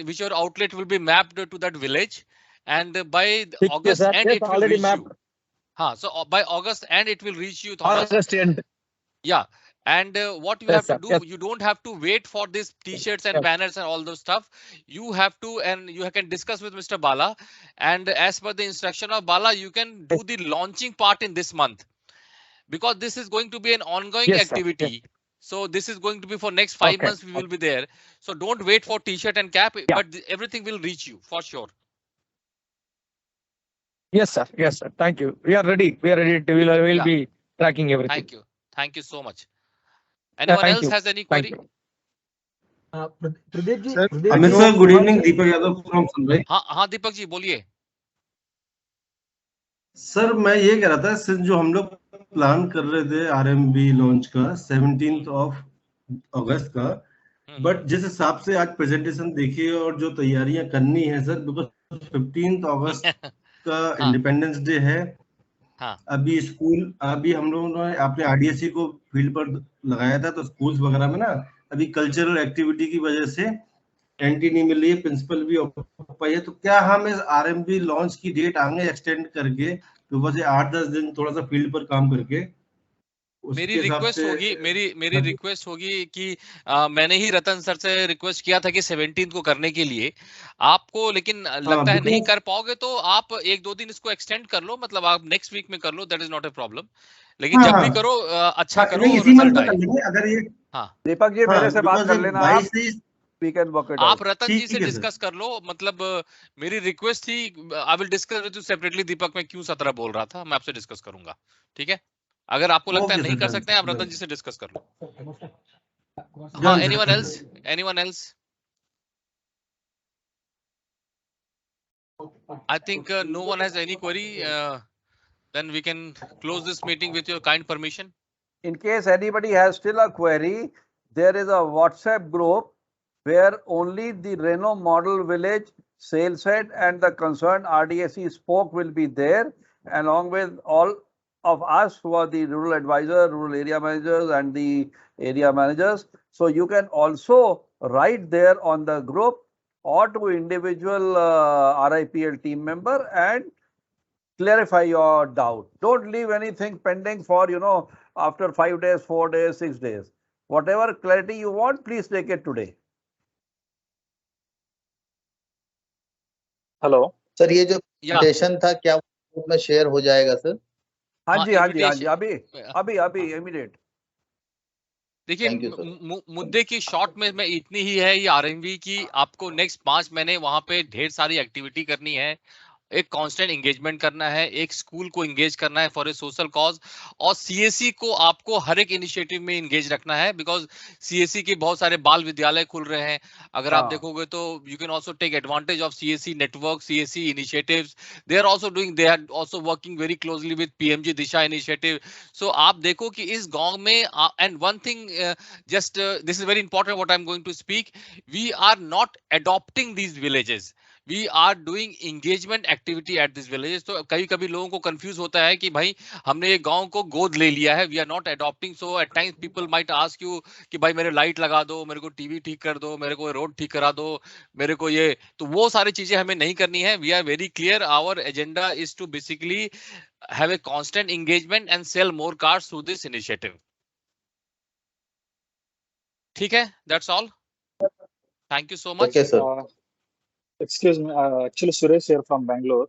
which your outlet will be mapped to that village, and by August end it will reach you. हाँ, so by August end it will reach you, Thomas. August end. Yeah. And what you have to do, you don't have to wait for these t-shirts and banners and all those stuff. You have to, and you can discuss with Mr. Bala, and as per the instruction of Bala, you can do the launching part in this month, because this is going to be an ongoing activity. So this is going to be for next 5 months we will be there. So don't wait for t-shirt and cap, but everything will reach you for sure. Yes sir, yes sir, thank you. We are ready, we will be tracking everything. Thank you so much. Anyone else has any query? Pradeep ji, Sir, good evening. Deepak Yadav from Sunray. हाँ दीपक जी बोलिए। Sir मैं ये कह रहा था, सिर्फ जो हम लोग प्लान कर रहे थे RMB लॉन्च का 17th of अगस्त का, बट जिस हिसाब से आज प्रेजेंटेशन देखिए और जो तैयारियां करनी है सर, बिकॉज 15th अगस्त का इंडिपेंडेंस डे है। अभी स्कूल, अभी हम लोगों ने आपने RDSE को फील्ड पर लगाया था, तो स्कूल्स वगैरह में ना अभी कल्चरल एक्टिविटी की वजह से एंट्री नहीं मिल रही है, प्रिंसिपल भी ऑक्यूपाई है। तो क्या हम इस RMB लॉन्च की डेट आगे एक्सटेंड करके सुबह से 8-10 दिन थोड़ा सा फील्ड पर काम करके, मेरी रिक्वेस्ट होगी कि मैंने ही रतन सर से रिक्वेस्ट किया था कि 17 को करने के लिए आपको, लेकिन लगता है नहीं कर पाओगे, तो आप 1-2 दिन इसको एक्सटेंड कर लो, मतलब आप नेक्स्ट वीक में कर लो, that is not a problem. लेकिन जब भी करो अच्छा करो, रिजल्ट आए। अगर ये दीपक जी मेरे से बात कर लेना, आप रतन जी से डिस्कस कर लो, मतलब मेरी रिक्वेस्ट थी। I will discuss with you separately Deepak, मैं क्यों 17 बोल रहा था, मैं आपसे डिस्कस करूंगा, ठीक है? अगर आपको लगता है नहीं कर सकते हैं, आप रतन जी से डिस्कस कर लो। हाँ, anyone else? I think no one has any query. Then we can close this meeting with your kind permission. In case anybody has still a query, there is a WhatsApp group where only the Renault model village sales head and the concerned RDSE spoke will be there, along with all of us who are the rural advisor, rural area managers and the area managers. So you can also write there on the group or to individual RIPL team member and clarify your doubt. Don't leave anything pending for, after 5 days, 4 days, 6 days. Whatever clarity you want, please take it today. Hello sir, ये जो presentation था क्या में share हो जाएगा sir? हाँ जी, अभी immediate. देखिए मुद्दे की शॉर्ट में इतनी ही है, ये RMB की आपको नेक्स्ट 5 महीने वहां पे ढेर सारी एक्टिविटी करनी है, एक कांस्टेंट एंगेजमेंट करना है, एक स्कूल को एंगेज करना है फॉर ए सोशल कॉज, और CSE को आपको हर एक इनिशिएटिव में एंगेज रखना है, बिकॉज CSE के बहुत सारे बाल विद्यालय खुल रहे हैं। अगर आप देखोगे तो you can also take advantage of CSE network, CSE initiatives. They are also working very closely with PMG Disha initiative. So आप देखो कि इस गांव में, and one thing just this is very important what I am going to speak, we are not adopting these villages, We are doing engagement activity at these villages. तो कभी लोगों को confuse होता है कि भाई हमने ये गांव को गोद ले लिया है, we are not adopting. So at times people might ask you कि भाई मेरे लाइट लगा दो, मेरे को टीवी ठीक कर दो, मेरे को रोड ठीक करा दो, मेरे को ये, तो वो सारी चीजें हमें नहीं करनी है. We are very clear. Our agenda is to basically have a constant engagement and sell more cars through this initiative. ठीक है, that's all. Thank you so much. Okay, sir. Excuse me, actually Suresh here from Bangalore.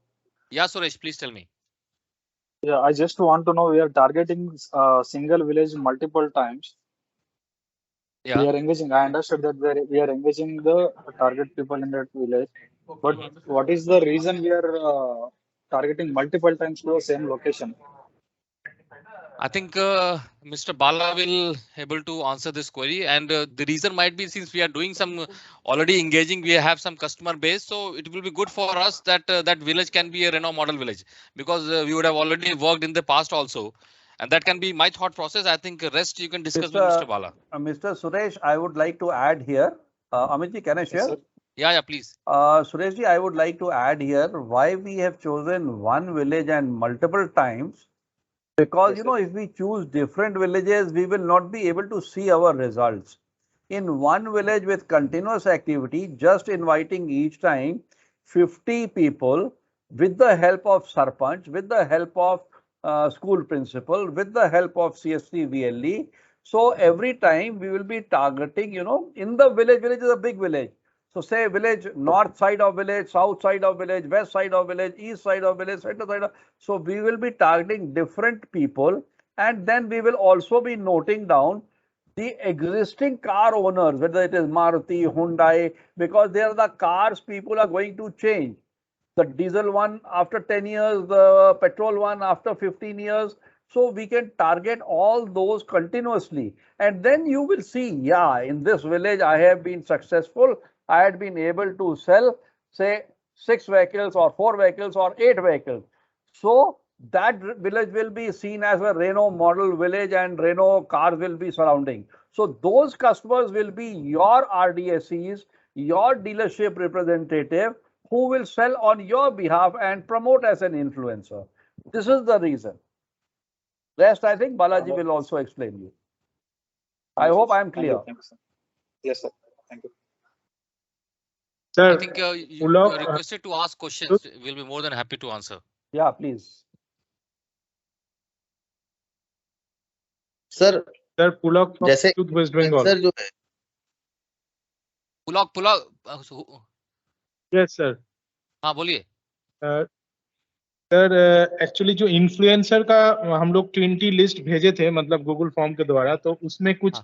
Yeah, Suresh, please tell me. Yeah, I just want to know, we are targeting single village multiple times. Yeah. We are engaging. I understood that we are engaging the target people in that village. But what is the reason we are targeting multiple times to the same location? I think Mr. Bala will able to answer this query, and the reason might be since we are doing some already engaging, we have some customer base, so it will be good for us that that village can be a Renault model village, because we would have already worked in the past also, and that can be my thought process. I think rest you can discuss with Mr. Bala. Mr. Suresh, I would like to add here. Amitji, can I share? Yes, yeah, please. Sureshji, I would like to add here why we have chosen one village and multiple times. Because, if we choose different villages, we will not be able to see our results. In one village with continuous activity, just inviting each time 50 people with the help of Sarpanch, with the help of school principal, with the help of PSTN. So every time we will be targeting, in the village is a big village. So say village, north side of village, south side of village, west side of village, east side of village, center side of. So we will be targeting different people, and then we will also be noting down the existing car owners, whether it is Maruti, Hyundai, because they are the cars people are going to change. The diesel one after 10 years, the petrol one after 15 years. So we can target all those continuously. And then you will see, yeah, in this village, I have been successful. I had been able to sell, say, 6 vehicles or 4 vehicles or 8 vehicles. So that village will be seen as a Renault model village, and Renault cars will be surrounding. So those customers will be your RDSCs, your dealership representative, who will sell on your behalf and promote as an influencer. This is the reason. Rest, I think Balaji will also explain you. I hope I am clear. Thank you, sir. Yes, sir. Thank you. Sir, I think you are requested to ask questions. We'll be more than happy to answer. Yeah, please. Sir, Pulak from जैसे West Bengal. Sir जो है Pulak. Yes, sir. हाँ बोलिए. Sir actually जो influencer का हम लोग 20 list भेजे थे, मतलब गूगल फॉर्म के द्वारा, तो उसमें कुछ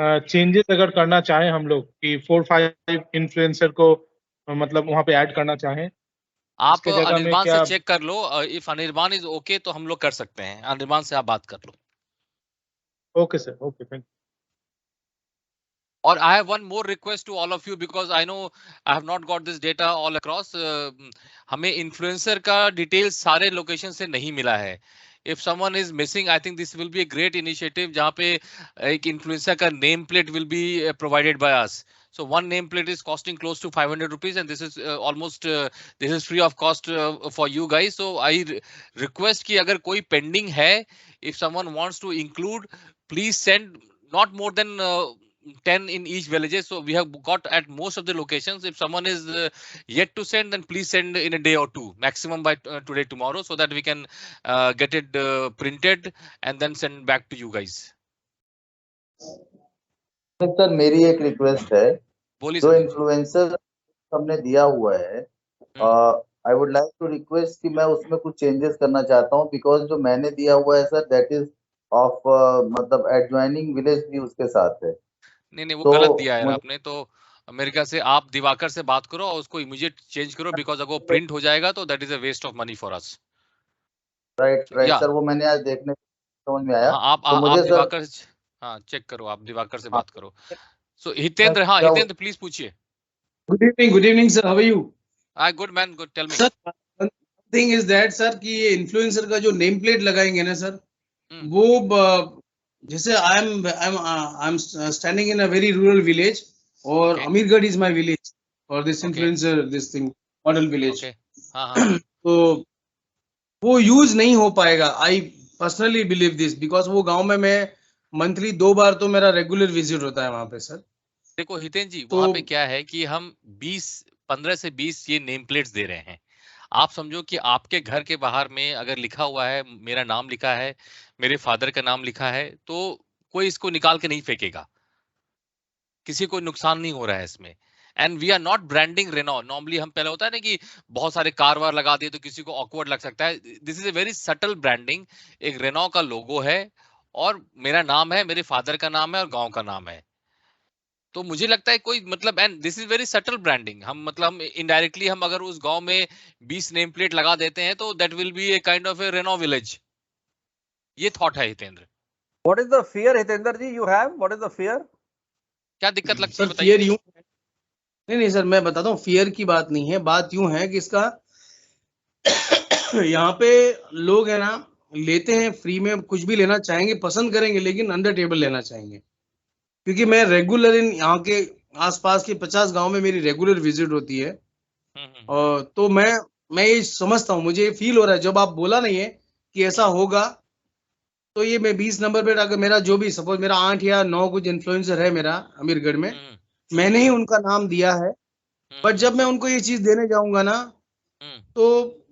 चेंजेस अगर करना चाहें हम लोग कि 4-5 इन्फ्लुएंसर को मतलब वहां पे ऐड करना चाहें, आप अनिर्बान से चेक कर लो. इफ अनिर्बान इज ओके तो हम लोग कर सकते हैं. अनिर्बान से आप बात कर लो. Okay sir, okay, thank you. Or I have one more request to all of you, because I know I have not got this data all across. हमें influencer का details सारे location से नहीं मिला है. If someone is missing, I think this will be a great initiative जहाँ पे एक influencer का name plate will be provided by us. So one name plate is costing close to 500 rupees, and this is almost this is free of cost for you guys. So I request कि अगर कोई pending है, if someone wants to include, please send not more than 10 in each villages. So we have got at most of the locations. If someone is yet to send, then please send in a day or two, maximum by today, tomorrow, so that we can get it printed and then send back to you guys. Sir मेरी एक request है, जो influencer हमने दिया हुआ है, I would like to request कि मैं उसमें कुछ चेंजेस करना चाहता हूँ, बिकॉज जो मैंने दिया हुआ है सर, दैट इज ऑफ मतलब एडजॉइनिंग विलेज भी उसके साथ है. नहीं वो गलत दिया है आपने. तो अमेरिका से आप दिवाकर से बात करो और उसको इमीडिएट चेंज करो, बिकॉज अगर वो प्रिंट हो जाएगा तो that is a waste of money for us. Right sir, वो मैंने आज देखने समझ में आया. आप दिवाकर चेक करो, आप दिवाकर से बात करो. सो हितेंद्र, हितेंद्र प्लीज पूछिए. Good evening sir, how are you? Good man, good. Tell me sir. Thing is that sir कि ये इन्फ्लुएंसर का जो नेम प्लेट लगाएंगे ना सर, वो जैसे I am standing in a very rural village, और Amirgarh is my village for this influencer, this thing model village. तो वो यूज नहीं हो पाएगा. I personally believe this, because वो गांव में मैं मंथली 2 बार तो मेरा रेगुलर विजिट होता है वहां पे सर. देखो हितेंद्र जी, वहां पे क्या है कि हम 15 से 20 ये नेम प्लेट्स दे रहे हैं. आप समझो कि आपके घर के बाहर में अगर लिखा हुआ है, मेरा नाम लिखा है, मेरे फादर का नाम लिखा है, तो कोई इसको निकाल के नहीं फेंकेगा, किसी को नुकसान नहीं हो रहा है इसमें. And we are not branding Renault. Normally हम पहले होता है ना कि बहुत सारे कार वार लगा दिए तो किसी को ऑकवर्ड लग सकता है. This is a very subtle branding. एक रेनॉ का लोगो है और मेरा नाम है, मेरे फादर का नाम है और गांव का नाम है. तो मुझे लगता है कोई मतलब, and this is very subtle branding, हम मतलब हम इनडायरेक्टली हम अगर उस गांव में 20 नेम प्लेट लगा देते हैं तो that will be a kind of a Renault village. ये थॉट है Hitendra. What is the fear, Hitendra ji, you have? What is the fear? क्या दिक्कत लगती है सर बताइए। फियर यूं नहीं सर, मैं बताता हूँ, फियर की बात नहीं है, बात यूं है कि इसका यहाँ पे लोग है ना लेते हैं फ्री में, कुछ भी लेना चाहेंगे, पसंद करेंगे, लेकिन अंडर टेबल लेना चाहेंगे। क्योंकि मैं रेगुलर इन यहाँ के आसपास के 50 गांव में मेरी रेगुलर विजिट होती है, और तो मैं ये समझता हूँ, मुझे ये फील हो रहा है, जब आप बोला नहीं है कि ऐसा होगा, तो ये मैं 20 नंबर पे अगर मेरा जो भी सपोज मेरा 8 या 9 कुछ इन्फ्लुएंसर है मेरा अमीरगढ़ में, मैंने ही उनका नाम दिया है, बट जब मैं उनको ये चीज देने जाऊंगा ना, तो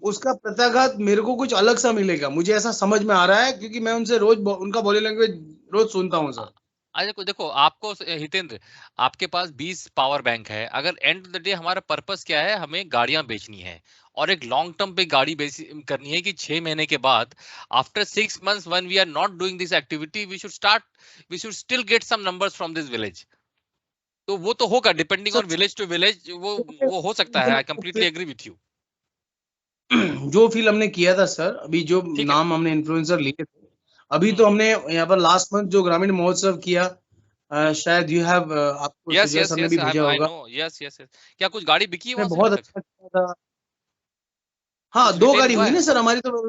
उसका प्रत्याघात मेरे को कुछ अलग सा मिलेगा, मुझे ऐसा समझ में आ रहा है, क्योंकि मैं उनसे रोज उनका बॉडी लैंग्वेज रोज सुनता हूँ सर। देखो देखो आपको हितेंद्र, आपके पास 20 पावर बैंक है, अगर एंड ऑफ द डे हमारा पर्पस क्या है, हमें गाड़ियां बेचनी है और एक लॉन्ग टर्म पे गाड़ी करनी है कि 6 महीने के बाद after 6 months when we are not doing this activity we should still get some numbers from this village. तो वो तो होगा depending on village to village, वो हो सकता है। I completely agree with you. जो फील हमने किया था सर, अभी जो नाम हमने इन्फ्लुएंसर लिए थे, अभी तो हमने यहाँ पर लास्ट मंथ जो ग्रामीण महोत्सव किया, शायद यू हैव आपको सुजय सर ने भी भेजा होगा। Yes yes yes. क्या कुछ गाड़ी बिकी है वहां से? बहुत अच्छा किया था। हाँ 2 गाड़ी हुई ना सर हमारी, तो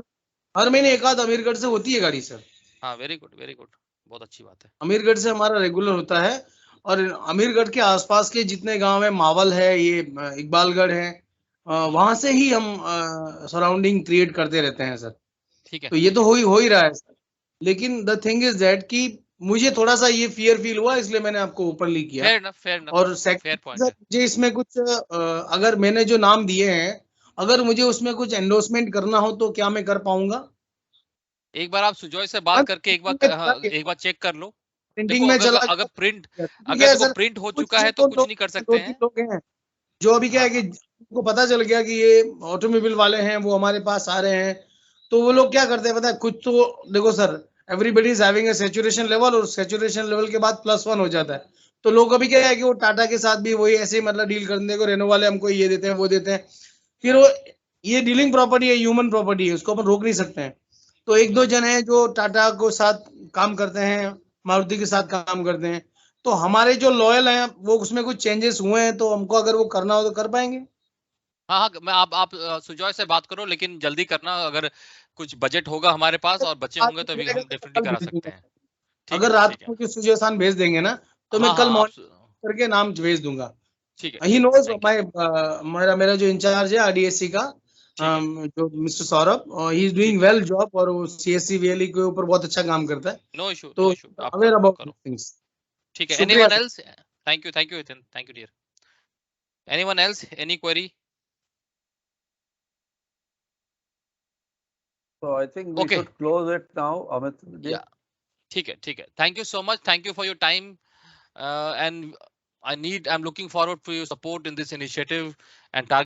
हर महीने एक आध अमीरगढ़ से होती है गाड़ी सर। हाँ वेरी गुड बहुत अच्छी बात है। अमीरगढ़ से हमारा रेगुलर होता है, और अमीरगढ़ के आसपास के जितने गांव है, मावल है, ये इकबालगढ़ है, वहां से ही हम सराउंडिंग क्रिएट करते रहते हैं सर। ठीक है। तो ये तो हो ही रहा है सर, लेकिन द थिंग इज दैट कि मुझे थोड़ा सा ये फियर फील हुआ, इसलिए मैंने आपको ओपनली किया। फेयर enough, और सेकंड मुझे इसमें कुछ अगर मैंने जो नाम दिए हैं, अगर मुझे उसमें कुछ एंडोर्समेंट करना हो तो क्या मैं कर पाऊंगा? एक बार आप सुजॉय से बात करके एक बार चेक कर लो। प्रिंटिंग में चला, अगर प्रिंट हो चुका है तो कुछ नहीं कर सकते हैं। लोग हैं जो अभी क्या है कि उनको पता चल गया कि ये ऑटोमोबाइल वाले हैं, वो हमारे पास आ रहे हैं, तो वो लोग क्या करते हैं पता है, कुछ तो देखो sir, everybody is having a saturation level, और सैचुरेशन लेवल के बाद +1 हो जाता है। तो लोग अभी क्या है कि वो टाटा के साथ भी वही ऐसे मतलब डील करने को, रेनो वाले हमको ये देते हैं वो देते हैं, फिर वो ये डीलिंग प्रॉपर्टी है, ह्यूमन प्रॉपर्टी है, उसको अपन रोक नहीं सकते हैं। तो 1-2 जन है जो टाटा को साथ काम करते हैं, मारुति के साथ काम करते हैं, तो हमारे जो लॉयल हैं वो उसमें कुछ चेंजेस हुए हैं, तो हमको अगर वो करना हो तो कर पाएंगे। हाँ मैं आप सुजॉय से बात करो, लेकिन जल्दी करना, अगर कुछ बजट होगा हमारे पास और बच्चे होंगे तो हम डेफिनेटली करा सकते हैं। अगर रात को कुछ सुजेशन भेज देंगे ना, तो मैं कल मॉर्निंग करके नाम भेज दूंगा। ठीक है। ही नोज मेरा जो इंचार्ज है आरडीएससी का, जो mister Saurabh, he is doing well job, और वो CSC-VLE के ऊपर बहुत अच्छा काम करता है। नो इशू तो अवेयर अबाउट थिंग्स। ठीक है। Anyone else? Thank you Hiten, thank you dear. Anyone else, any query? So I think we should close it now, Amit. Yeah. ठीक है। Thank you so much. Thank you for your time. And I'm looking forward to your support in this initiative and target